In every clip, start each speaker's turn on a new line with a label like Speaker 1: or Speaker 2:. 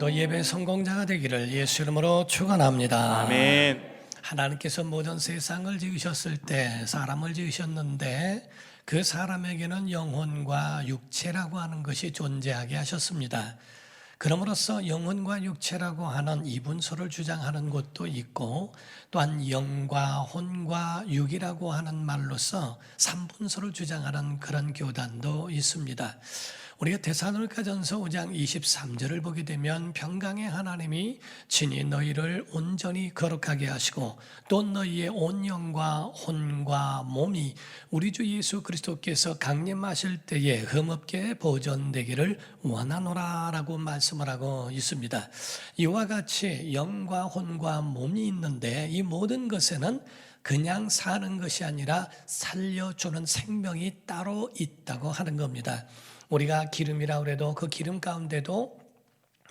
Speaker 1: 또 예배 성공자가 되기를 예수 이름으로 축원합니다.
Speaker 2: 아멘.
Speaker 1: 하나님께서 모든 세상을 지으셨을 때 사람을 지으셨는데 그 사람에게는 영혼과 육체라고 하는 것이 존재하게 하셨습니다. 그럼으로써 영혼과 육체라고 하는 이분소를 주장하는 곳도 있고, 또한 영과 혼과 육이라고 하는 말로서 삼분소를 주장하는 그런 교단도 있습니다. 우리가 데살로니가전서 5장 23절을 보게 되면 평강의 하나님이 친히 너희를 온전히 거룩하게 하시고 또 너희의 온 영과 혼과 몸이 우리 주 예수 그리스도께서 강림하실 때에 흠없게 보존되기를 원하노라 라고 말씀을 하고 있습니다. 이와 같이 영과 혼과 몸이 있는데 이 모든 것에는 그냥 사는 것이 아니라 살려주는 생명이 따로 있다고 하는 겁니다. 우리가 기름이라고 해도 그 기름 가운데도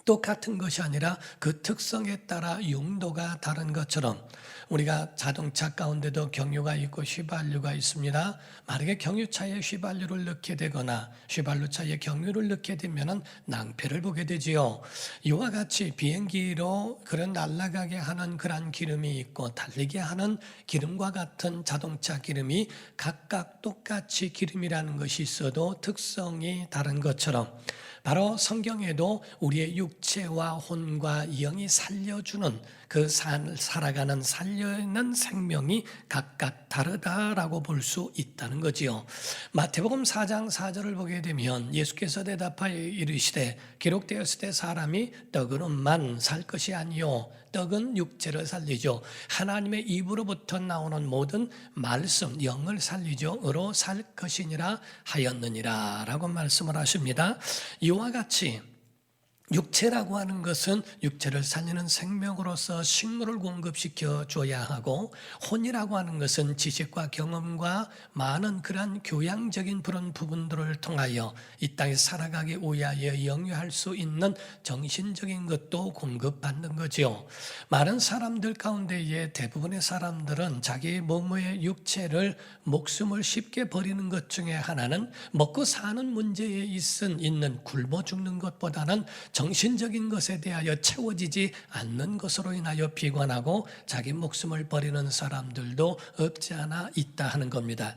Speaker 1: 똑같은 것이 아니라 그 특성에 따라 용도가 다른 것처럼 우리가 자동차 가운데도 경유가 있고 휘발유가 있습니다. 만약에 경유차에 휘발유를 넣게 되거나 휘발유차에 경유를 넣게 되면 낭패를 보게 되지요. 이와 같이 비행기로 그런 날아가게 하는 그런 기름이 있고 달리게 하는 기름과 같은 자동차 기름이 각각 똑같이 기름이라는 것이 있어도 특성이 다른 것처럼 바로 성경에도 우리의 육체와 혼과 영이 살려주는 그 살아가는 살려있는 생명이 각각 다르다라고 볼 수 있다는 거지요. 마태복음 4장 4절을 보게 되면 예수께서 대답하여 이르시되 기록되었을 때 사람이 떡으로만 살 것이 아니요 떡은 육체를 살리죠. 하나님의 입으로부터 나오는 모든 말씀 영을 살리죠. 으로 살 것이니라 하였느니라 라고 말씀을 하십니다. 이와 같이 육체라고 하는 것은 육체를 살리는 생명으로서 식물을 공급시켜 줘야 하고, 혼이라고 하는 것은 지식과 경험과 많은 그러한 교양적인 그런 부분들을 통하여 이 땅에 살아가기 위하여 영유할 수 있는 정신적인 것도 공급받는 거지요. 많은 사람들 가운데에 대부분의 사람들은 자기 몸의 육체를 목숨을 쉽게 버리는 것 중에 하나는 먹고 사는 문제에 있는 굶어 죽는 것보다는 정신적인 것에 대하여 채워지지 않는 것으로 인하여 비관하고 자기 목숨을 버리는 사람들도 없지 않아 있다 하는 겁니다.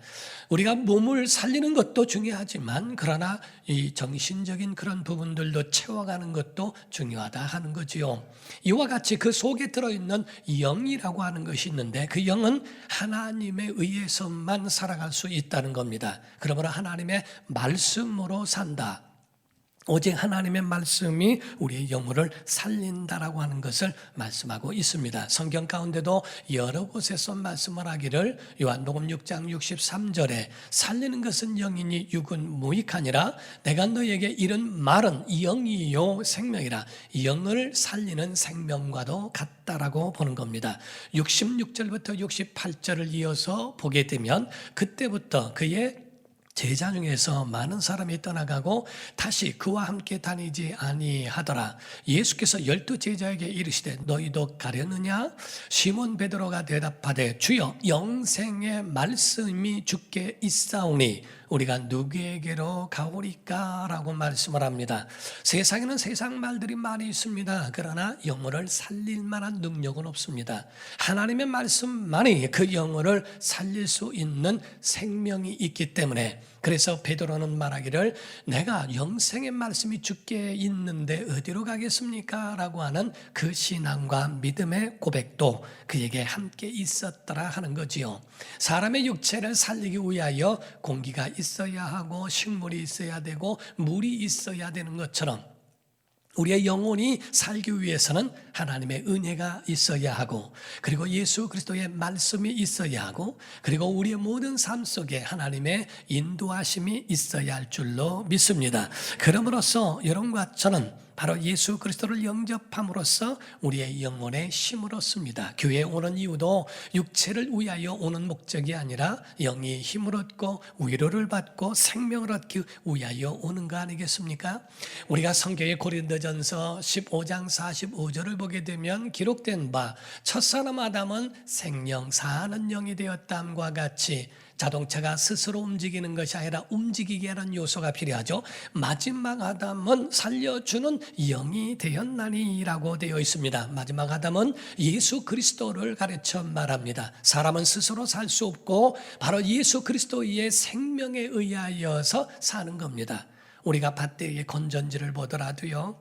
Speaker 1: 우리가 몸을 살리는 것도 중요하지만 그러나 이 정신적인 그런 부분들도 채워가는 것도 중요하다 하는 거지요. 이와 같이 그 속에 들어있는 영이라고 하는 것이 있는데 그 영은 하나님에 의해서만 살아갈 수 있다는 겁니다. 그러므로 하나님의 말씀으로 산다. 오직 하나님의 말씀이 우리의 영혼을 살린다라고 하는 것을 말씀하고 있습니다. 성경 가운데도 여러 곳에서 말씀을 하기를 요한복음 6장 63절에 살리는 것은 영이니 육은 무익하니라 내가 너에게 이른 말은 영이요 생명이라 영을 살리는 생명과도 같다라고 보는 겁니다. 66절부터 68절을 이어서 보게 되면 그때부터 그의 제자 중에서 많은 사람이 떠나가고 다시 그와 함께 다니지 아니하더라. 예수께서 12 제자에게 이르시되 너희도 가려느냐? 시몬 베드로가 대답하되 주여 영생의 말씀이 주께 있사오니 우리가 누구에게로 가오리까? 라고 말씀을 합니다. 세상에는 세상 말들이 많이 있습니다. 그러나 영혼을 살릴 만한 능력은 없습니다. 하나님의 말씀만이 그 영혼을 살릴 수 있는 생명이 있기 때문에 그래서 베드로는 말하기를 내가 영생의 말씀이 주께 있는데 어디로 가겠습니까? 라고 하는 그 신앙과 믿음의 고백도 그에게 함께 있었더라 하는 거지요. 사람의 육체를 살리기 위하여 공기가 있어야 하고 식물이 있어야 되고 물이 있어야 되는 것처럼 우리의 영혼이 살기 위해서는 하나님의 은혜가 있어야 하고 그리고 예수 그리스도의 말씀이 있어야 하고 그리고 우리의 모든 삶 속에 하나님의 인도하심이 있어야 할 줄로 믿습니다. 그러므로써 여러분과 저는 바로 예수 그리스도를 영접함으로써 우리의 영혼에 힘을 얻습니다. 교회에 오는 이유도 육체를 위하여 오는 목적이 아니라 영이 힘을 얻고 위로를 받고 생명을 얻기 위하여 오는 거 아니겠습니까? 우리가 성경의 고린도전서 15장 45절을 보게 되면 기록된 바 첫사람 아담은 생명 사는 영이 되었다함과 같이 자동차가 스스로 움직이는 것이 아니라 움직이게 하는 요소가 필요하죠. 마지막 아담은 살려주는 영이 되었나니라고 되어 있습니다. 마지막 아담은 예수 그리스도를 가르쳐 말합니다. 사람은 스스로 살 수 없고 바로 예수 그리스도의 생명에 의하여서 사는 겁니다. 우리가 밭대의 건전지를 보더라도요,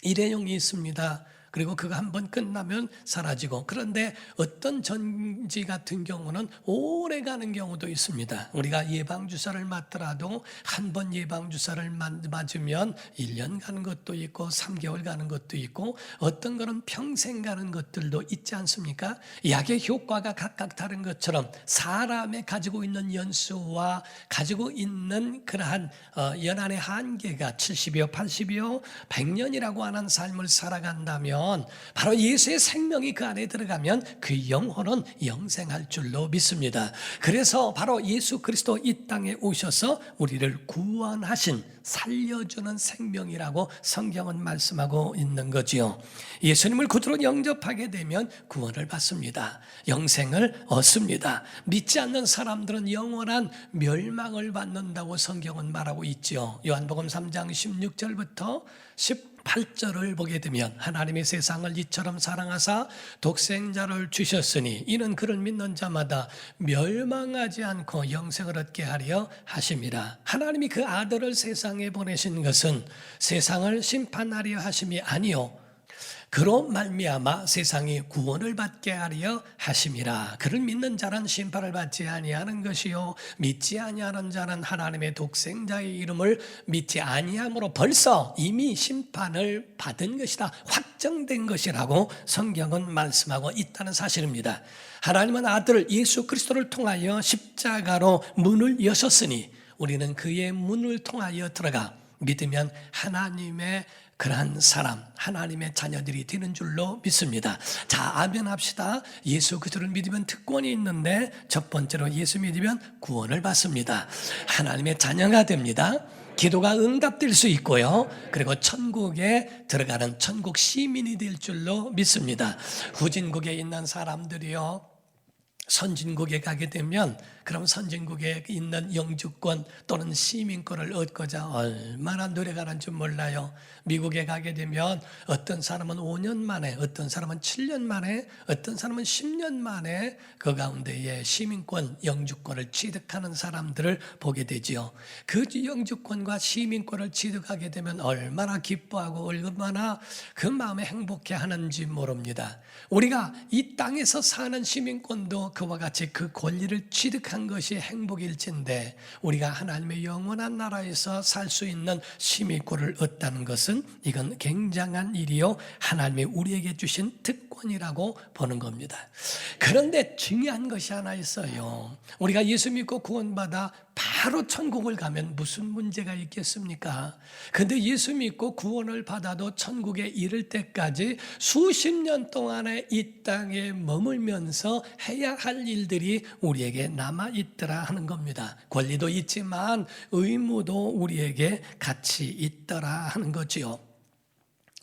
Speaker 1: 일회용이 있습니다. 그리고 그거 한번 끝나면 사라지고, 그런데 어떤 전지 같은 경우는 오래 가는 경우도 있습니다. 우리가 예방주사를 맞더라도 한 번 예방주사를 맞으면 1년 가는 것도 있고 3개월 가는 것도 있고 어떤 거는 평생 가는 것들도 있지 않습니까? 약의 효과가 각각 다른 것처럼 사람의 가지고 있는 연수와 가지고 있는 그러한 연한의 한계가 70이요 80이요 100년이라고 하는 삶을 살아간다면 바로 예수의 생명이 그 안에 들어가면 그 영혼은 영생할 줄로 믿습니다. 그래서 바로 예수 그리스도 이 땅에 오셔서 우리를 구원하신 살려주는 생명이라고 성경은 말씀하고 있는 거지요. 예수님을 구주로 영접하게 되면 구원을 받습니다. 영생을 얻습니다. 믿지 않는 사람들은 영원한 멸망을 받는다고 성경은 말하고 있지요. 요한복음 3장 16절부터 18절을 보게 되면 하나님이 세상을 이처럼 사랑하사 독생자를 주셨으니 이는 그를 믿는 자마다 멸망하지 않고 영생을 얻게 하려 하심이라. 하나님이 그 아들을 세상에 보내신 것은 세상을 심판하려 하심이 아니요 그로 말미암아 세상이 구원을 받게 하려 하심이라. 그를 믿는 자는 심판을 받지 아니하는 것이요 믿지 아니하는 자는 하나님의 독생자의 이름을 믿지 아니함으로 벌써 이미 심판을 받은 것이다, 확정된 것이라고 성경은 말씀하고 있다는 사실입니다. 하나님은 아들 예수 그리스도를 통하여 십자가로 문을 여셨으니 우리는 그의 문을 통하여 들어가 믿으면 하나님의 그러한 사람, 하나님의 자녀들이 되는 줄로 믿습니다. 자, 아멘 합시다. 예수 그리스도를 믿으면 특권이 있는데 첫 번째로 예수 믿으면 구원을 받습니다. 하나님의 자녀가 됩니다. 기도가 응답될 수 있고요. 그리고 천국에 들어가는 천국 시민이 될 줄로 믿습니다. 후진국에 있는 사람들이요, 선진국에 가게 되면 그럼 선진국에 있는 영주권 또는 시민권을 얻고자 얼마나 노력하는 줄 몰라요. 미국에 가게 되면 어떤 사람은 5년 만에, 어떤 사람은 7년 만에, 어떤 사람은 10년 만에 그 가운데에 시민권, 영주권을 취득하는 사람들을 보게 되지요. 그 영주권과 시민권을 취득하게 되면 얼마나 기뻐하고 얼마나 그 마음에 행복해 하는지 모릅니다. 우리가 이 땅에서 사는 시민권도 그와 같이 그 권리를 취득한 것이 행복일진데 우리가 하나님의 영원한 나라에서 살 수 있는 시민권을 얻다는 것은 이건 굉장한 일이요 하나님이 우리에게 주신 특권이라고 보는 겁니다. 그런데 중요한 것이 하나 있어요. 우리가 예수 믿고 구원받아 바로 천국을 가면 무슨 문제가 있겠습니까? 근데 예수 믿고 구원을 받아도 천국에 이를 때까지 수십 년 동안에 이 땅에 머물면서 해야 할 일들이 우리에게 남아있더라 하는 겁니다. 권리도 있지만 의무도 우리에게 같이 있더라 하는 거지요.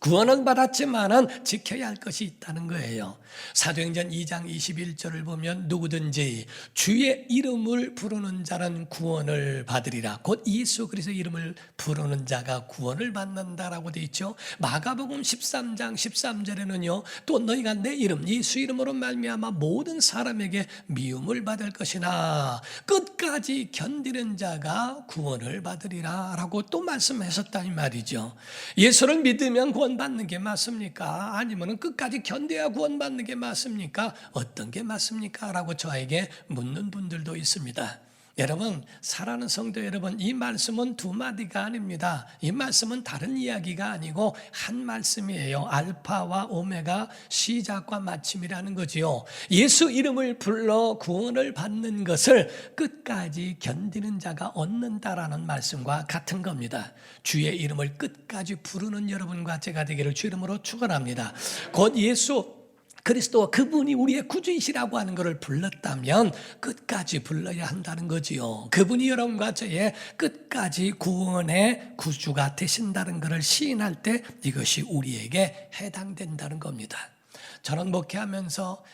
Speaker 1: 구원은 받았지만은 지켜야 할 것이 있다는 거예요. 사도행전 2장 21절을 보면 누구든지 주의 이름을 부르는 자는 구원을 받으리라. 곧 예수 그리스도의 이름을 부르는 자가 구원을 받는다라고 되어 있죠. 마가복음 13장 13절에는요. 또 너희가 내 이름 예수 이름으로 말미암아 모든 사람에게 미움을 받을 것이나 끝까지 견디는 자가 구원을 받으리라 라고 또 말씀하셨다 이 말이죠. 예수를 믿으면 구원받는 게 맞습니까? 아니면 끝까지 견뎌야 구원받는 게 맞습니까? 어떤 게 맞습니까? 라고 저에게 묻는 분들도 있습니다. 여러분, 사랑하는 성도 여러분, 이 말씀은 두 마디가 아닙니다. 이 말씀은 다른 이야기가 아니고 한 말씀이에요. 알파와 오메가, 시작과 마침이라는 거지요. 예수 이름을 불러 구원을 받는 것을 끝까지 견디는 자가 얻는다라는 말씀과 같은 겁니다. 주의 이름을 끝까지 부르는 여러분과 제가 되기를 주 이름으로 축원합니다. 곧 예수 그리스도 그분이 우리의 구주이시라고 하는 것을 불렀다면 끝까지 불러야 한다는 거지요. 그분이 여러분과 저의 끝까지 구원의 구주가 되신다는 것을 시인할 때 이것이 우리에게 해당된다는 겁니다. 저는 목회하면서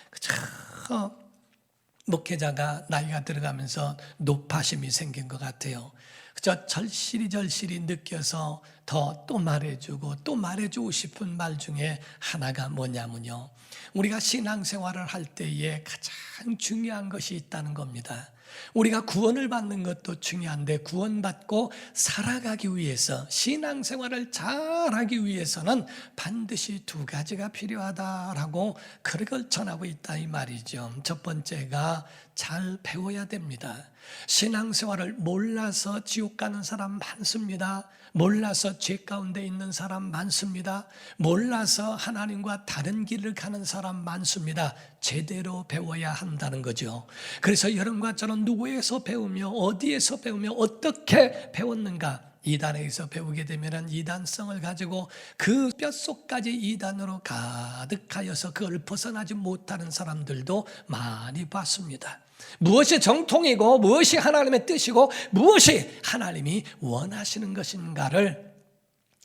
Speaker 1: 목회자가 나이가 들어가면서 노파심이 생긴 것 같아요. 그저 절실히 느껴서 또 말해주고 또 말해주고 싶은 말 중에 하나가 뭐냐면요, 우리가 신앙생활을 할 때에 가장 중요한 것이 있다는 겁니다. 우리가 구원을 받는 것도 중요한데 구원받고 살아가기 위해서, 신앙생활을 잘하기 위해서는 반드시 두 가지가 필요하다라고 그걸 전하고 있다 이 말이죠. 첫 번째가 잘 배워야 됩니다. 신앙생활을 몰라서 지옥 가는 사람 많습니다. 몰라서 죄 가운데 있는 사람 많습니다. 몰라서 하나님과 다른 길을 가는 사람 많습니다. 제대로 배워야 한다는 거죠. 그래서 여러분과 저는 누구에서 배우며 어디에서 배우며 어떻게 배웠는가, 이단에서 배우게 되면 이단성을 가지고 그 뼛속까지 이단으로 가득하여서 그걸 벗어나지 못하는 사람들도 많이 봤습니다. 무엇이 정통이고 무엇이 하나님의 뜻이고 무엇이 하나님이 원하시는 것인가를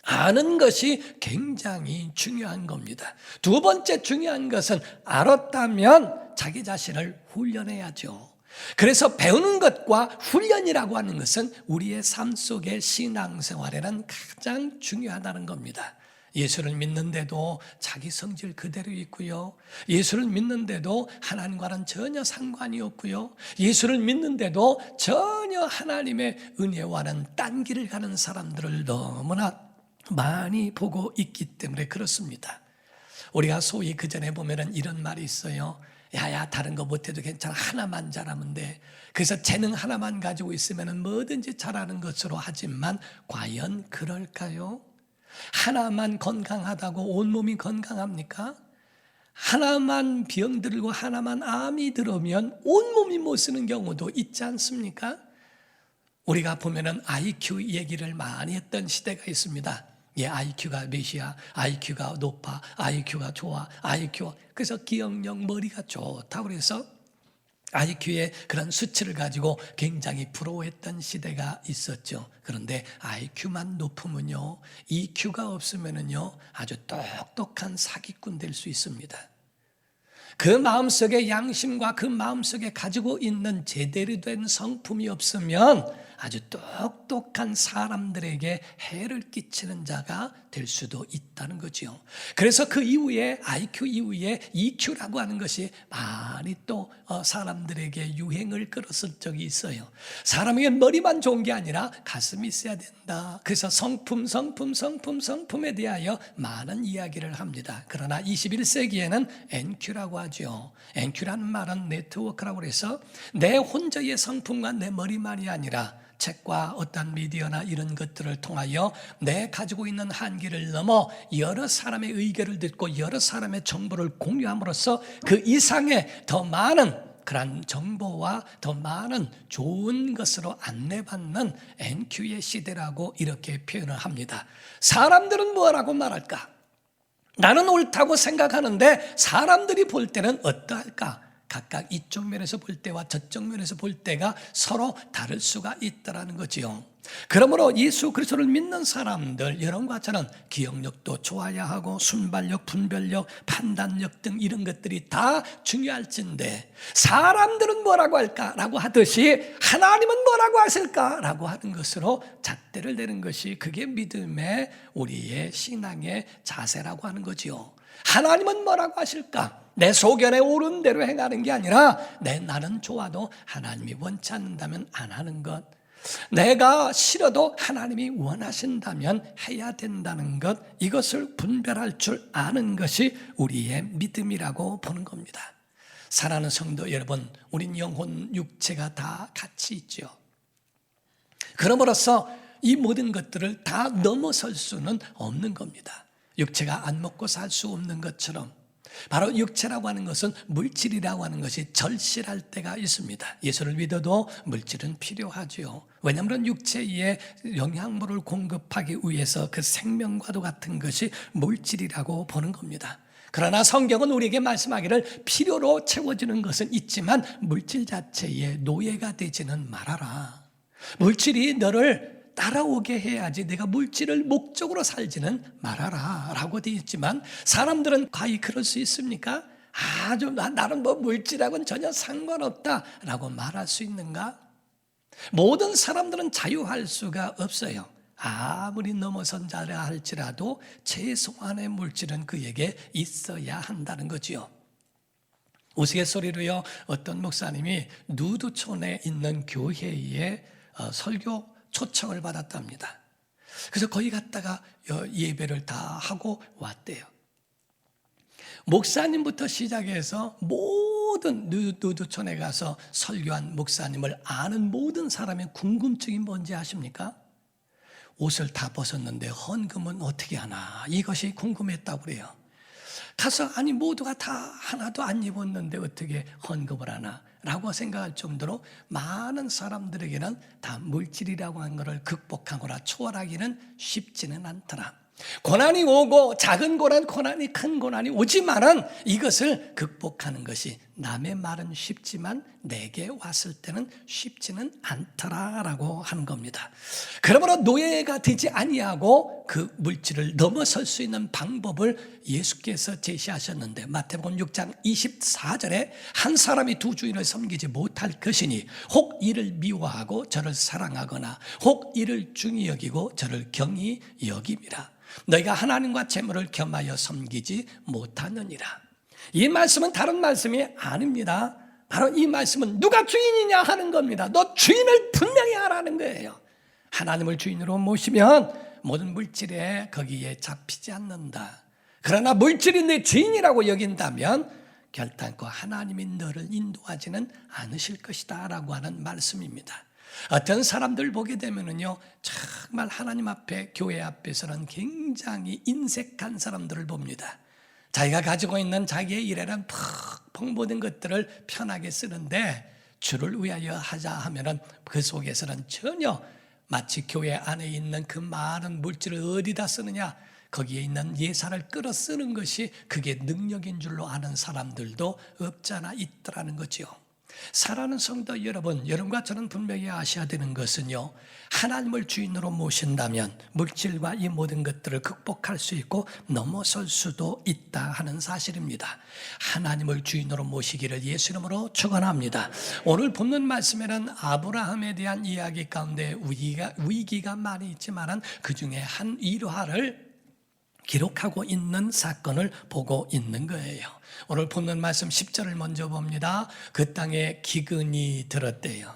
Speaker 1: 아는 것이 굉장히 중요한 겁니다. 두 번째 중요한 것은 알았다면 자기 자신을 훈련해야죠. 그래서 배우는 것과 훈련이라고 하는 것은 우리의 삶 속의 신앙생활에는 가장 중요하다는 겁니다. 예수를 믿는데도 자기 성질 그대로 있고요, 예수를 믿는데도 하나님과는 전혀 상관이 없고요, 예수를 믿는데도 전혀 하나님의 은혜와는 딴 길을 가는 사람들을 너무나 많이 보고 있기 때문에 그렇습니다. 우리가 소위 그전에 보면 이런 말이 있어요. 야야, 다른 거 못해도 괜찮아, 하나만 잘하면 돼. 그래서 재능 하나만 가지고 있으면 뭐든지 잘하는 것으로 하지만 과연 그럴까요? 하나만 건강하다고 온몸이 건강합니까? 하나만 병들고 하나만 암이 들으면 온몸이 못 쓰는 경우도 있지 않습니까? 우리가 보면은 IQ 얘기를 많이 했던 시대가 있습니다. IQ가 몇이야? IQ가 높아? IQ가 좋아? 그래서 기억력, 머리가 좋다고 그래서 IQ의 그런 수치를 가지고 굉장히 부러워했던 시대가 있었죠. 그런데 IQ만 높으면요, EQ가 없으면요 아주 똑똑한 사기꾼 될 수 있습니다. 그 마음속에 양심과 그 마음속에 가지고 있는 제대로 된 성품이 없으면 아주 똑똑한 사람들에게 해를 끼치는 자가 될 수도 있다는 거죠. 그래서 그 이후에 IQ 이후에 EQ라고 하는 것이 많이 또 사람들에게 유행을 끌었을 적이 있어요. 사람에게 머리만 좋은 게 아니라 가슴이 있어야 된다. 그래서 성품에 대하여 많은 이야기를 합니다. 그러나 21세기에는 NQ라고 하죠. NQ라는 말은 네트워크라고 해서 내 혼자의 성품과 내 머리만이 아니라 책과 어떤 미디어나 이런 것들을 통하여 내 가지고 있는 한계를 넘어 여러 사람의 의견을 듣고 여러 사람의 정보를 공유함으로써 그 이상의 더 많은 그런 정보와 더 많은 좋은 것으로 안내받는 NQ의 시대라고 이렇게 표현을 합니다. 사람들은 뭐라고 말할까? 나는 옳다고 생각하는데 사람들이 볼 때는 어떠할까? 각각 이쪽 면에서 볼 때와 저쪽 면에서 볼 때가 서로 다를 수가 있다는 거지요. 그러므로 예수 그리스도를 믿는 사람들, 여러분과 저는 기억력도 좋아야 하고 순발력, 분별력, 판단력 등 이런 것들이 다 중요할진데 사람들은 뭐라고 할까라고 하듯이 하나님은 뭐라고 하실까라고 하는 것으로 잣대를 내는 것이 그게 믿음의 우리의 신앙의 자세라고 하는 거지요. 하나님은 뭐라고 하실까? 내 소견에 옳은 대로 행하는 게 아니라 나는 좋아도 하나님이 원치 않는다면 안 하는 것, 내가 싫어도 하나님이 원하신다면 해야 된다는 것, 이것을 분별할 줄 아는 것이 우리의 믿음이라고 보는 겁니다. 사랑하는 성도 여러분, 우린 영혼, 육체가 다 같이 있죠. 그러므로서 이 모든 것들을 다 넘어설 수는 없는 겁니다. 육체가 안 먹고 살 수 없는 것처럼 바로 육체라고 하는 것은 물질이라고 하는 것이 절실할 때가 있습니다. 예수를 믿어도 물질은 필요하지요. 왜냐하면 육체에 영양분을 공급하기 위해서 그 생명과도 같은 것이 물질이라고 보는 겁니다. 그러나 성경은 우리에게 말씀하기를 필요로 채워지는 것은 있지만 물질 자체의 노예가 되지는 말아라. 물질이 너를 따라오게 해야지 내가 물질을 목적으로 살지는 말아라 라고 되어 있지만 사람들은 과연 그럴 수 있습니까? 나는 뭐 물질하고는 전혀 상관없다 라고 말할 수 있는가? 모든 사람들은 자유할 수가 없어요. 아무리 넘어선 자라 할지라도 최소한의 물질은 그에게 있어야 한다는 거지요. 우스갯소리로요, 어떤 목사님이 누드촌에 있는 교회에 설교 초청을 받았답니다. 그래서 거기 갔다가 예배를 다 하고 왔대요. 목사님부터 시작해서 모든 누드촌에 가서 설교한 목사님을 아는 모든 사람의 궁금증이 뭔지 아십니까? 옷을 다 벗었는데 헌금은 어떻게 하나, 이것이 궁금했다고 그래요. 가서 모두가 다 하나도 안 입었는데 어떻게 헌금을 하나 라고 생각할 정도로 많은 사람들에게는 다 물질이라고 하는 것을 극복하거나 초월하기는 쉽지는 않더라. 고난이 오고 작은 고난이 큰 고난이 오지만은 이것을 극복하는 것이 남의 말은 쉽지만 내게 왔을 때는 쉽지는 않더라라고 하는 겁니다. 그러므로 노예가 되지 아니하고 그 물질을 넘어설 수 있는 방법을 예수께서 제시하셨는데 마태복음 6장 24절에 한 사람이 두 주인을 섬기지 못할 것이니 혹 이를 미워하고 저를 사랑하거나 혹 이를 중히 여기고 저를 경히 여김이라. 너희가 하나님과 재물을 겸하여 섬기지 못하느니라. 이 말씀은 다른 말씀이 아닙니다. 바로 이 말씀은 누가 주인이냐 하는 겁니다. 너 주인을 분명히 하라는 거예요. 하나님을 주인으로 모시면 모든 물질에 거기에 잡히지 않는다. 그러나 물질이 내 주인이라고 여긴다면 결단코 하나님이 너를 인도하지는 않으실 것이다 라고 하는 말씀입니다. 어떤 사람들 보게 되면은요, 정말 하나님 앞에, 교회 앞에서는 굉장히 인색한 사람들을 봅니다. 자기가 가지고 있는 자기의 일에는 퍽 모든 것들을 편하게 쓰는데 주를 위하여 하자 하면은 그 속에서는 전혀 마치 교회 안에 있는 그 많은 물질을 어디다 쓰느냐, 거기에 있는 예산을 끌어 쓰는 것이 그게 능력인 줄로 아는 사람들도 없잖아 있더라는 거죠. 사랑하는 성도 여러분, 여러분과 저는 분명히 아셔야 되는 것은요, 하나님을 주인으로 모신다면 물질과 이 모든 것들을 극복할 수 있고 넘어설 수도 있다 하는 사실입니다. 하나님을 주인으로 모시기를 예수 이름으로 축원합니다. 오늘 본문 말씀에는 아브라함에 대한 이야기 가운데 위기가 많이 있지만 그 중에 한 일화를 기록하고 있는 사건을 보고 있는 거예요. 오늘 본문 말씀 10절을 먼저 봅니다. 그 땅에 기근이 들었대요.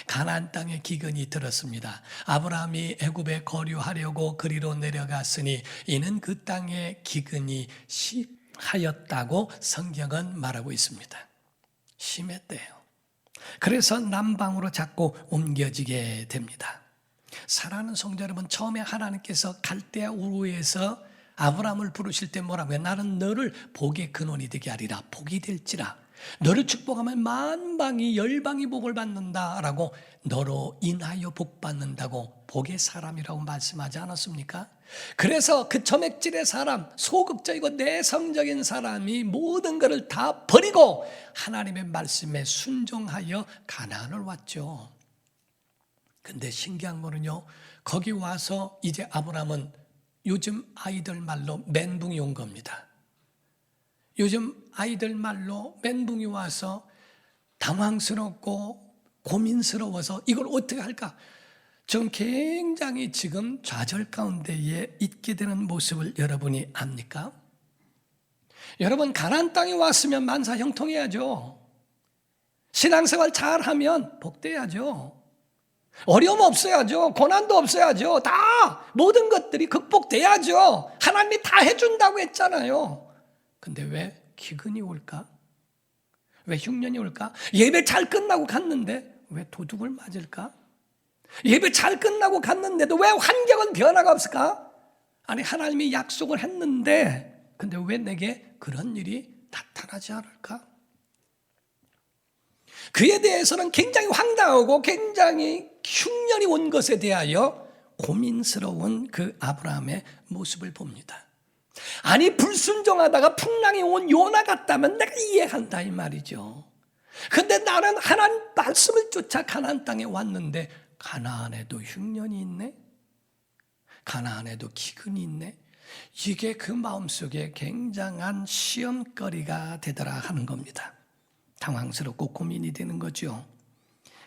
Speaker 1: 가나안 땅에 기근이 들었습니다. 아브라함이 애굽에 거류하려고 그리로 내려갔으니 이는 그 땅에 기근이 심하였다고 성경은 말하고 있습니다. 심했대요. 그래서 남방으로 자꾸 옮겨지게 됩니다. 사랑하는 성도 여러분, 처음에 하나님께서 갈대아 우르에서 아브라함을 부르실 때 뭐라고요? 나는 너를 복의 근원이 되게 하리라. 복이 될지라. 너를 축복하면 만방이 열방이 복을 받는다라고, 너로 인하여 복 받는다고 복의 사람이라고 말씀하지 않았습니까? 그래서 그 점액질의 사람, 소극적이고 내성적인 사람이 모든 것을 다 버리고 하나님의 말씀에 순종하여 가나안을 왔죠. 근데 신기한 거는요, 거기 와서 이제 아브라함은 요즘 아이들 말로 멘붕이 온 겁니다. 요즘 아이들 말로 멘붕이 와서 당황스럽고 고민스러워서 이걸 어떻게 할까? 지금 굉장히 지금 좌절 가운데에 있게 되는 모습을 여러분이 압니까? 여러분, 가나안 땅에 왔으면 만사 형통해야죠. 신앙생활 잘하면 복돼야죠. 어려움 없어야죠. 고난도 없어야죠. 다 모든 것들이 극복돼야죠. 하나님이 다 해준다고 했잖아요. 근데 왜 기근이 올까? 왜 흉년이 올까? 예배 잘 끝나고 갔는데 왜 도둑을 맞을까? 예배 잘 끝나고 갔는데도 왜 환경은 변화가 없을까? 아니, 하나님이 약속을 했는데 근데 왜 내게 그런 일이 나타나지 않을까? 그에 대해서는 굉장히 황당하고 굉장히 흉년이 온 것에 대하여 고민스러운 그 아브라함의 모습을 봅니다. 아니, 불순종하다가 풍랑이 온 요나 같다면 내가 이해한다 이 말이죠. 근데 나는 하나님 말씀을 쫓아 가나안 땅에 왔는데 가나안에도 흉년이 있네? 가나안에도 기근이 있네? 이게 그 마음속에 굉장한 시험거리가 되더라 하는 겁니다. 당황스럽고 고민이 되는 거죠.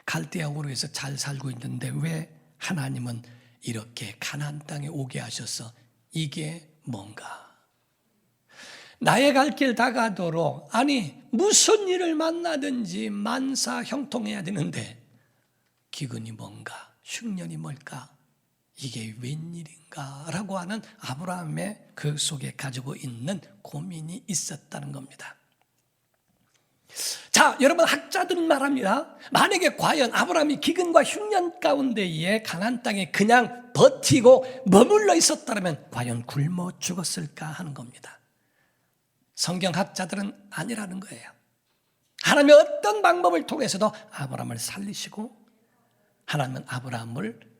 Speaker 1: 갈대아 우르에서 잘 살고 있는데 왜 하나님은 이렇게 가나안 땅에 오게 하셔서 이게 뭔가? 나의 갈 길 다가도록, 아니 무슨 일을 만나든지 만사 형통해야 되는데 기근이 뭔가, 흉년이 뭘까? 이게 웬일인가? 라고 하는 아브라함의 그 속에 가지고 있는 고민이 있었다는 겁니다. 자, 여러분, 학자들은 말합니다. 만약에 과연 아브라함이 기근과 흉년 가운데에 가나안 땅에 그냥 버티고 머물러 있었다면 과연 굶어 죽었을까 하는 겁니다. 성경학자들은 아니라는 거예요. 하나님이 어떤 방법을 통해서도 아브라함을 살리시고 하나님은 아브라함을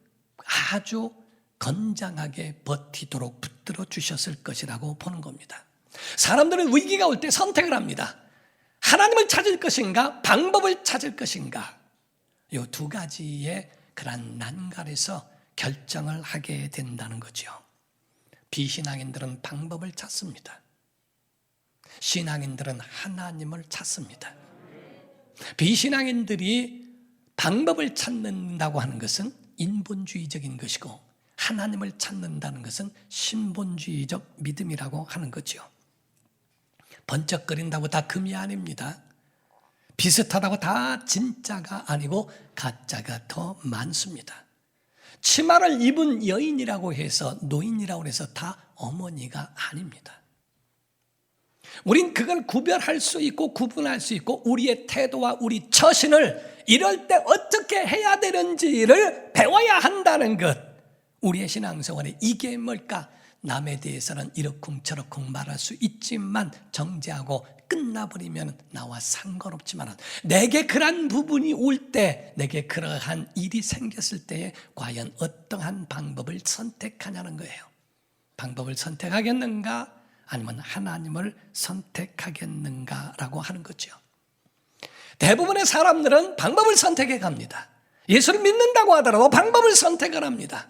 Speaker 1: 아주 건장하게 버티도록 붙들어 주셨을 것이라고 보는 겁니다. 사람들은 위기가 올 때 선택을 합니다. 하나님을 찾을 것인가, 방법을 찾을 것인가. 이 두 가지의 그런 난갈에서 결정을 하게 된다는 거죠. 비신앙인들은 방법을 찾습니다. 신앙인들은 하나님을 찾습니다. 비신앙인들이 방법을 찾는다고 하는 것은 인본주의적인 것이고 하나님을 찾는다는 것은 신본주의적 믿음이라고 하는 거죠. 번쩍거린다고 다 금이 아닙니다. 비슷하다고 다 진짜가 아니고 가짜가 더 많습니다. 치마를 입은 여인이라고 해서 노인이라고 해서 다 어머니가 아닙니다. 우린 그걸 구별할 수 있고 구분할 수 있고 우리의 태도와 우리 처신을 이럴 때 어떻게 해야 되는지를 배워야 한다는 것. 우리의 신앙생활에 이게 뭘까? 남에 대해서는 이러쿵저러쿵 말할 수 있지만 정죄하고 끝나버리면 나와 상관없지만 내게 그러한 부분이 올 때, 내게 그러한 일이 생겼을 때에 과연 어떠한 방법을 선택하냐는 거예요. 방법을 선택하겠는가? 아니면 하나님을 선택하겠는가라고 하는 거죠. 대부분의 사람들은 방법을 선택해 갑니다. 예수를 믿는다고 하더라도 방법을 선택을 합니다.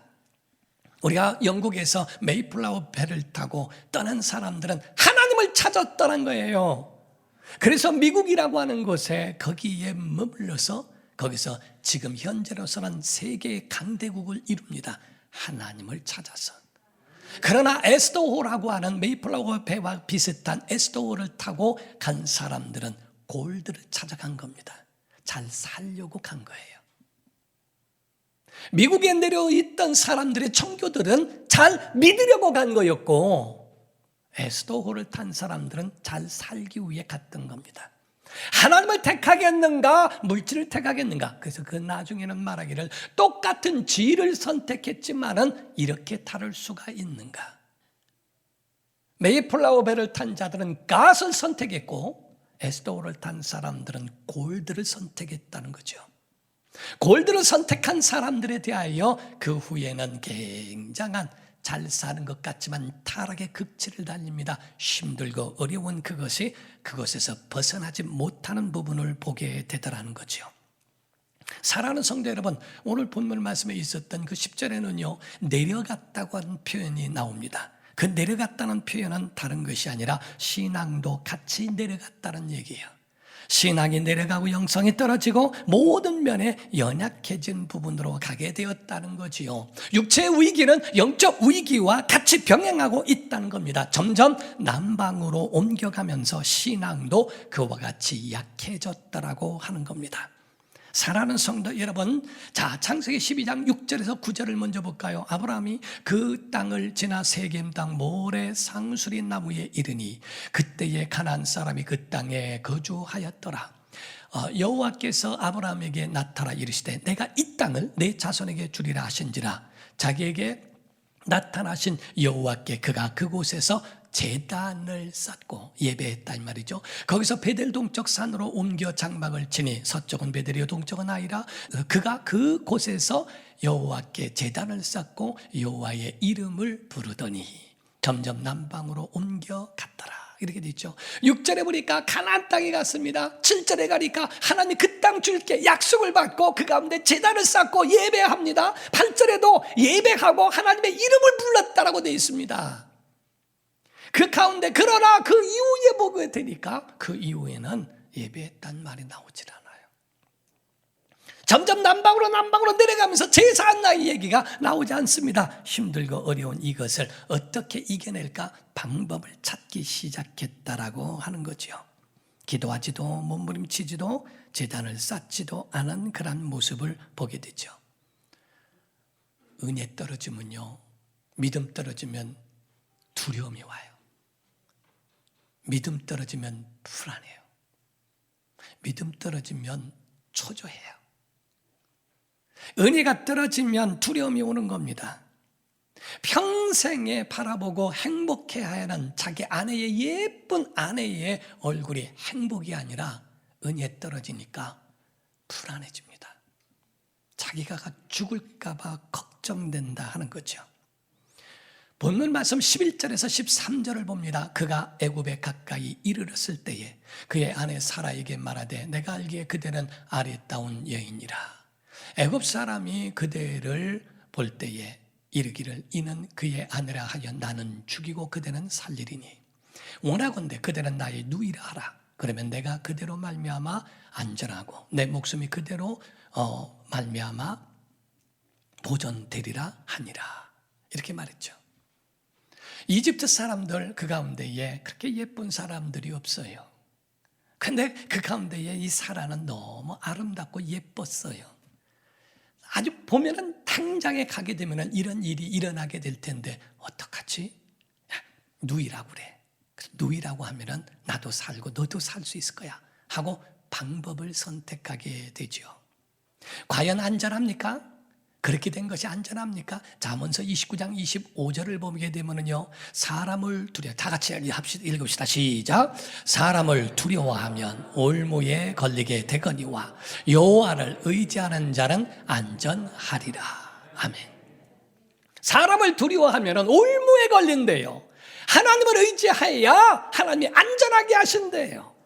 Speaker 1: 우리가 영국에서 메이플라워 배를 타고 떠난 사람들은 하나님을 찾아 떠난 거예요. 그래서 미국이라고 하는 곳에 거기에 머물러서 거기서 지금 현재로서는 세계의 강대국을 이룹니다. 하나님을 찾아서. 그러나 에스더호라고 하는 메이플라워 배와 비슷한 에스더호를 타고 간 사람들은 골드를 찾아간 겁니다. 잘 살려고 간 거예요. 미국에 내려있던 사람들의 청교들은 잘 믿으려고 간 거였고 에스더호를 탄 사람들은 잘 살기 위해 갔던 겁니다. 하나님을 택하겠는가 물질을 택하겠는가. 그래서 그 나중에는 말하기를 똑같은 지를 선택했지만은 이렇게 다를 수가 있는가. 메이플라워 배를 탄 자들은 갓을 선택했고 에스더호를 탄 사람들은 골드를 선택했다는 거죠. 골드를 선택한 사람들에 대하여 그 후에는 굉장한 잘 사는 것 같지만 타락의 극치를 달립니다. 힘들고 어려운 그것에서 벗어나지 못하는 부분을 보게 되더라는 거죠. 사랑하는 성도 여러분, 오늘 본문 말씀에 있었던 그 10절에는요 내려갔다고 하는 표현이 나옵니다. 그 내려갔다는 표현은 다른 것이 아니라 신앙도 같이 내려갔다는 얘기예요. 신앙이 내려가고 영성이 떨어지고 모든 면에 연약해진 부분으로 가게 되었다는 거지요. 육체의 위기는 영적 위기와 같이 병행하고 있다는 겁니다. 점점 남방으로 옮겨가면서 신앙도 그와 같이 약해졌다라고 하는 겁니다. 사랑하는 성도 여러분, 자 창세기 12장 6절에서 9절을 먼저 볼까요? 아브라함이 그 땅을 지나 세겜 땅 모래 상수리 나무에 이르니 그때에 가나안 사람이 그 땅에 거주하였더라. 여호와께서 아브라함에게 나타나 이르시되 내가 이 땅을 내 자손에게 주리라 하신지라. 자기에게 나타나신 여호와께 그가 그곳에서 제단을 쌓고 예배했다 이 말이죠. 거기서 베델 동쪽 산으로 옮겨 장막을 치니 서쪽은 베델이요 동쪽은 아이라 그가 그곳에서 여호와께 제단을 쌓고 여호와의 이름을 부르더니 점점 남방으로 옮겨 갔더라. 이렇게 돼 있죠. 6절에 보니까 가나안 땅에 갔습니다. 7절에 가니까 하나님 그 땅 줄게 약속을 받고 그 가운데 제단을 쌓고 예배합니다. 8절에도 예배하고 하나님의 이름을 불렀다라고 되어 있습니다. 그 가운데 그러나 그 이후에 보게 되니까 그 이후에는 예배했다는 말이 나오질 않아요. 점점 남방으로 내려가면서 제사한나의 얘기가 나오지 않습니다. 힘들고 어려운 이것을 어떻게 이겨낼까 방법을 찾기 시작했다라고 하는 거죠. 기도하지도 몸부림치지도 제단을 쌓지도 않은 그런 모습을 보게 되죠. 은혜 떨어지면요, 믿음 떨어지면 두려움이 와요. 믿음 떨어지면 불안해요. 믿음 떨어지면 초조해요. 은혜가 떨어지면 두려움이 오는 겁니다. 평생에 바라보고 행복해야 하는 자기 아내의 예쁜 아내의 얼굴이 행복이 아니라 은혜 떨어지니까 불안해집니다. 자기가 죽을까 봐 걱정된다 하는 거죠. 본문 말씀 11절에서 13절을 봅니다. 그가 애굽에 가까이 이르렀을 때에 그의 아내 사라에게 말하되 내가 알기에 그대는 아리따운 여인이라. 애굽 사람이 그대를 볼 때에 이르기를 이는 그의 아내라 하여 나는 죽이고 그대는 살리리니 원하건대 그대는 나의 누이라 하라. 그러면 내가 그대로 말미암아 안전하고 내 목숨이 그대로 말미암아 보존되리라 하니라. 이렇게 말했죠. 이집트 사람들 그 가운데에 그렇게 예쁜 사람들이 없어요. 근데 그 가운데에 이 사라는 너무 아름답고 예뻤어요. 아주 보면은 당장에 가게 되면은 이런 일이 일어나게 될 텐데 어떡하지? 누이라고 그래. 누이라고 하면은 나도 살고 너도 살 수 있을 거야 하고 방법을 선택하게 되죠. 과연 안전합니까? 그렇게 된 것이 안전합니까? 잠언서 29장 25절을 보게 되면은요, 사람을 다 같이 읽읍시다. 시작. 사람을 두려워하면 올무에 걸리게 되거니와 여호와를 의지하는 자는 안전하리라. 아멘. 사람을 두려워하면 올무에 걸린대요. 하나님을 의지해야 하나님이 안전하게 하신대요.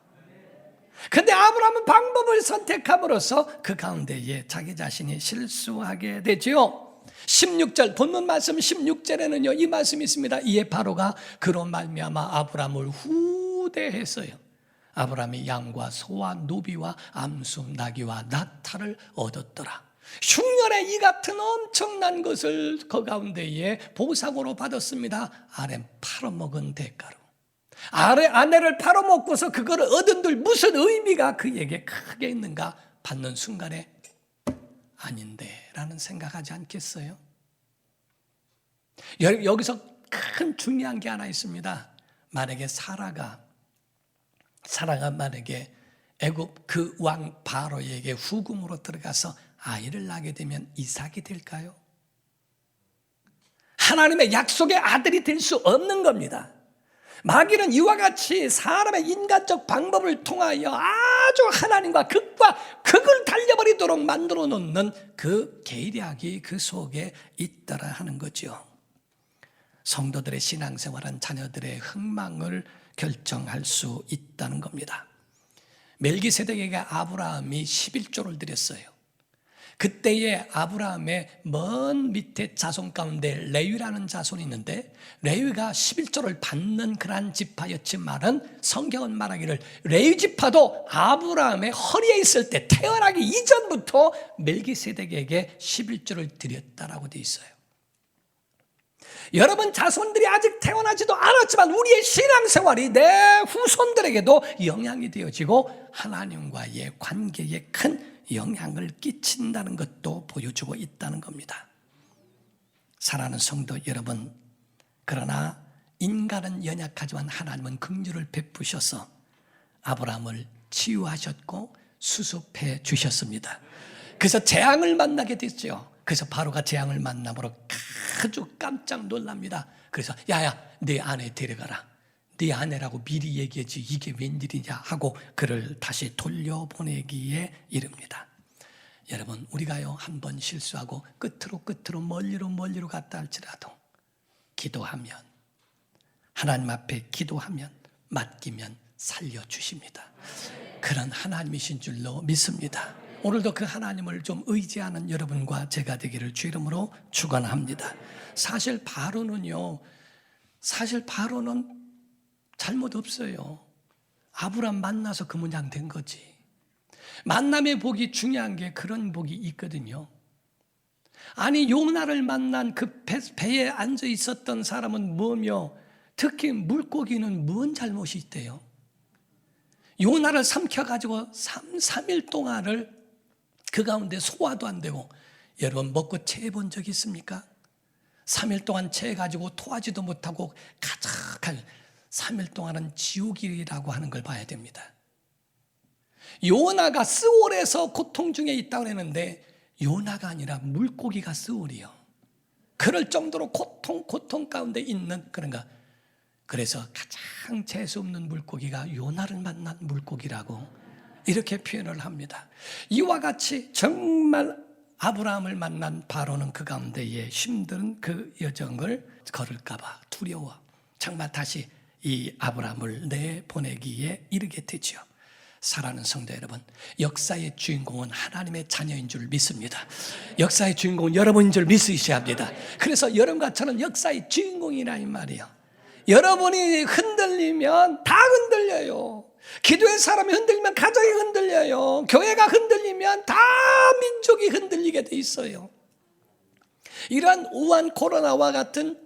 Speaker 1: 근데 아브라함은 방법을 선택함으로써 그 가운데에 자기 자신이 실수하게 되죠. 16절 본문 말씀 16절에는요 이 말씀이 있습니다. 이에 바로가 그로 말미암아 아브라함을 후대했어요. 아브라함이 양과 소와 노비와 암수 나귀와 나타를 얻었더라. 흉년에 이 같은 엄청난 것을 그 가운데에 보상으로 받았습니다. 아렘 팔아먹은 대가로. 아내를 팔아먹고서 그거를 얻은들 무슨 의미가 그에게 크게 있는가 받는 순간에 아닌데 라는 생각하지 않겠어요? 여기서 큰 중요한 게 하나 있습니다. 만약에 사라가 만약에 애굽 그 왕 바로에게 후궁으로 들어가서 아이를 낳게 되면 이삭이 될까요? 하나님의 약속의 아들이 될 수 없는 겁니다. 마귀는 이와 같이 사람의 인간적 방법을 통하여 아주 하나님과 극과 극을 달려버리도록 만들어 놓는 그 계략이 그 속에 있더라 하는 거죠. 성도들의 신앙생활은 자녀들의 흥망을 결정할 수 있다는 겁니다. 멜기세덱에게 아브라함이 11조를 드렸어요. 그때에 아브라함의 먼 밑에 자손 가운데 레위라는 자손이 있는데 레위가 11조를 받는 그러한 지파였지만은 성경은 말하기를 레위 지파도 아브라함의 허리에 있을 때 태어나기 이전부터 멜기세덱에게 11조를 드렸다라고 되어 있어요. 여러분 자손들이 아직 태어나지도 않았지만 우리의 신앙생활이 내 후손들에게도 영향이 되어지고 하나님과의 관계에 큰 영향을 끼친다는 것도 보여주고 있다는 겁니다. 사랑하는 성도 여러분, 그러나 인간은 연약하지만 하나님은 긍휼을 베푸셔서 아브라함을 치유하셨고 수습해 주셨습니다. 그래서 재앙을 만나게 됐죠. 그래서 바로가 재앙을 만남으로 아주 깜짝 놀랍니다. 그래서 야야 내 아내 데려가라. 네 아내라고 미리 얘기했지 이게 웬일이냐 하고 그를 다시 돌려보내기에 이릅니다. 여러분, 우리가요 한 번 실수하고 끝으로 멀리로 갔다 할지라도 기도하면, 하나님 앞에 기도하면 맡기면 살려주십니다. 그런 하나님이신 줄로 믿습니다. 오늘도 그 하나님을 좀 의지하는 여러분과 제가 되기를 주 이름으로 축원합니다. 사실 바로는 잘못 없어요. 아브람 만나서 그 모양 된 거지. 만남의 복이 중요한 게 그런 복이 있거든요. 아니, 요나를 만난 그 배에 앉아 있었던 사람은 뭐며, 특히 물고기는 뭔 잘못이 있대요? 요나를 삼켜가지고 3일 동안을 그 가운데 소화도 안 되고, 여러분 먹고 체해본 적 있습니까? 3일 동안 체해가지고 토하지도 못하고 가득한 3일 동안은 지옥이라고 하는 걸 봐야 됩니다. 요나가 스올에서 고통 중에 있다고 했는데 요나가 아니라 물고기가 스올이요. 그럴 정도로 고통 가운데 있는 그런가. 그래서 가장 재수 없는 물고기가 요나를 만난 물고기라고 이렇게 표현을 합니다. 이와 같이 정말 아브라함을 만난 바로는 그 가운데에 힘든 그 여정을 걸을까 봐 두려워 정말 다시 이 아브라함을 내보내기에 이르게 되죠. 사랑하는 성도 여러분, 역사의 주인공은 하나님의 자녀인 줄 믿습니다. 역사의 주인공은 여러분인 줄 믿으셔야 합니다. 그래서 여러분과 저는 역사의 주인공이라 이 말이에요. 여러분이 흔들리면 다 흔들려요. 기도의 사람이 흔들리면 가정이 흔들려요. 교회가 흔들리면 다 민족이 흔들리게 돼 있어요. 이러한 우한 코로나와 같은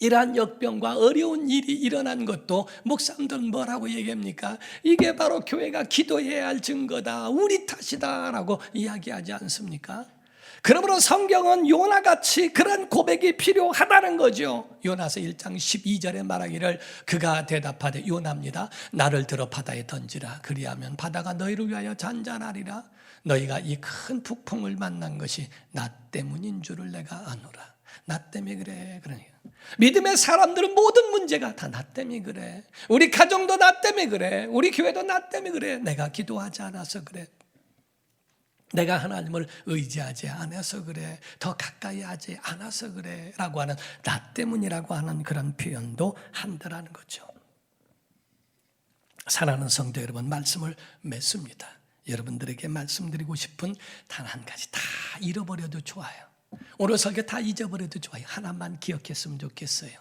Speaker 1: 이러한 역병과 어려운 일이 일어난 것도 목사님들은 뭐라고 얘기합니까? 이게 바로 교회가 기도해야 할 증거다, 우리 탓이다 라고 이야기하지 않습니까? 그러므로 성경은 요나같이 그런 고백이 필요하다는 거죠. 요나서 1장 12절에 말하기를 그가 대답하되 요나입니다. 나를 들어 바다에 던지라. 그리하면 바다가 너희를 위하여 잔잔하리라. 너희가 이 큰 북풍을 만난 것이 나 때문인 줄을 내가 아노라. 나 때문에 그래. 그러니까 믿음의 사람들은 모든 문제가 다 나 때문에 그래. 우리 가정도 나 때문에 그래. 우리 교회도 나 때문에 그래. 내가 기도하지 않아서 그래. 내가 하나님을 의지하지 않아서 그래. 더 가까이 하지 않아서 그래 라고 하는 나 때문이라고 하는 그런 표현도 한다라는 거죠. 사랑하는 성도 여러분, 말씀을 맺습니다. 여러분들에게 말씀드리고 싶은 단 한 가지, 다 잃어버려도 좋아요. 오늘 설교 다 잊어버려도 좋아요. 하나만 기억했으면 좋겠어요.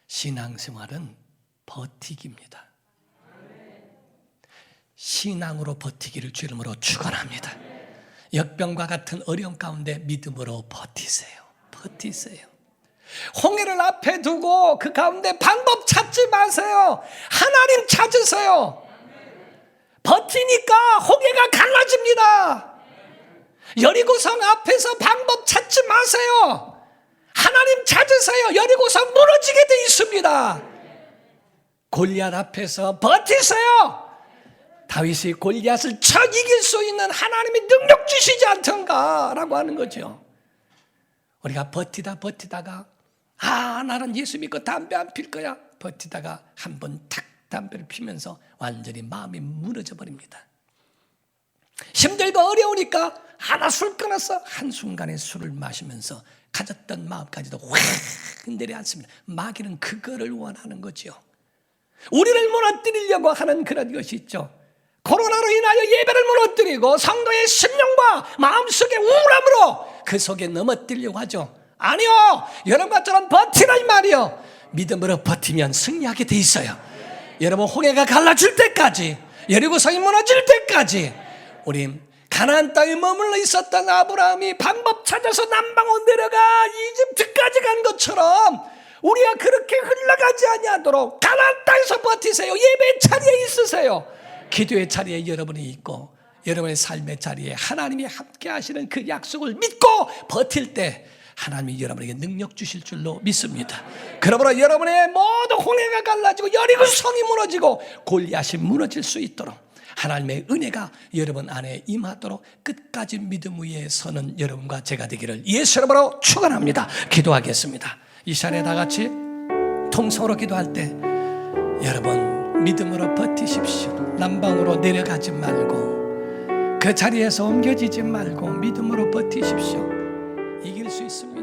Speaker 1: 신앙생활은 버티기입니다. 신앙으로 버티기를 주 이름으로 축원합니다. 역병과 같은 어려움 가운데 믿음으로 버티세요. 버티세요. 홍해를 앞에 두고 그 가운데 방법 찾지 마세요. 하나님 찾으세요. 버티니까 홍해가 갈라집니다. 여리고성 앞에서 방법 찾지 마세요. 하나님 찾으세요. 여리고성 무너지게 돼 있습니다. 골리앗 앞에서 버티세요. 다윗이 골리앗을 쳐 이길 수 있는 하나님이 능력 주시지 않던가 라고 하는 거죠. 우리가 버티다가 나는 예수 믿고 담배 안 필 거야. 버티다가 한번 탁 담배를 피면서 완전히 마음이 무너져 버립니다. 힘들고 어려우니까 하나 술 끊었어. 한순간에 술을 마시면서 가졌던 마음까지도 확 내려앉습니다. 마귀는 그거를 원하는 거죠. 우리를 무너뜨리려고 하는 그런 것이 있죠. 코로나로 인하여 예배를 무너뜨리고 성도의 심령과 마음속의 우울함으로 그 속에 넘어뜨리려고 하죠. 아니요, 여러분과 저는 버티라 이 말이요. 믿음으로 버티면 승리하게 돼 있어요. 여러분, 홍해가 갈라질 때까지, 여리고성이 무너질 때까지 우리 가나안 땅에 머물러 있었던 아브라함이 방법 찾아서 남방으로 내려가 이집트까지 간 것처럼 우리가 그렇게 흘러가지 아니하도록 가나안 땅에서 버티세요. 예배 자리에 있으세요. 기도의 자리에 여러분이 있고 여러분의 삶의 자리에 하나님이 함께 하시는 그 약속을 믿고 버틸 때 하나님이 여러분에게 능력 주실 줄로 믿습니다. 그러므로 여러분의 모든 홍해가 갈라지고 여리고성이 무너지고 골리앗이 무너질 수 있도록 하나님의 은혜가 여러분 안에 임하도록 끝까지 믿음 위에 서는 여러분과 제가 되기를 예수 이름으로 축원합니다. 기도하겠습니다. 이 시간에 다 같이 통성으로 기도할 때 여러분 믿음으로 버티십시오. 남방으로 내려가지 말고 그 자리에서 옮겨지지 말고 믿음으로 버티십시오. 이길 수 있습니다.